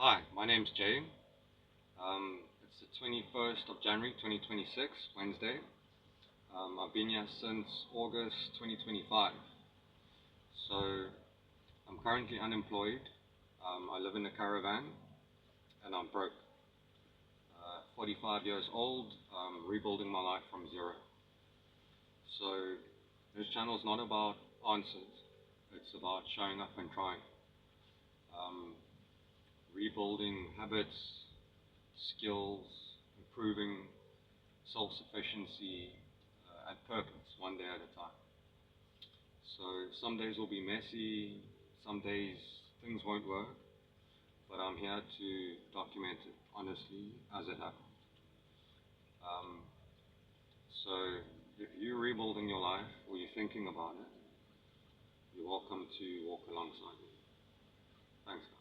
Hi, my name's Jay. It's the 21st of January 2026, Wednesday. I've been here since August 2025. So I'm currently unemployed. I live in a caravan and I'm broke. 45 years old, rebuilding my life from zero. So this channel is not about answers. It's about showing up and trying. Rebuilding habits, skills, improving self-sufficiency and purpose, one day at a time. So some days will be messy, some days things won't work, but I'm here to document it honestly as it happened. So if you're rebuilding your life or you're thinking about it, you're welcome to walk alongside me. Thanks, guys.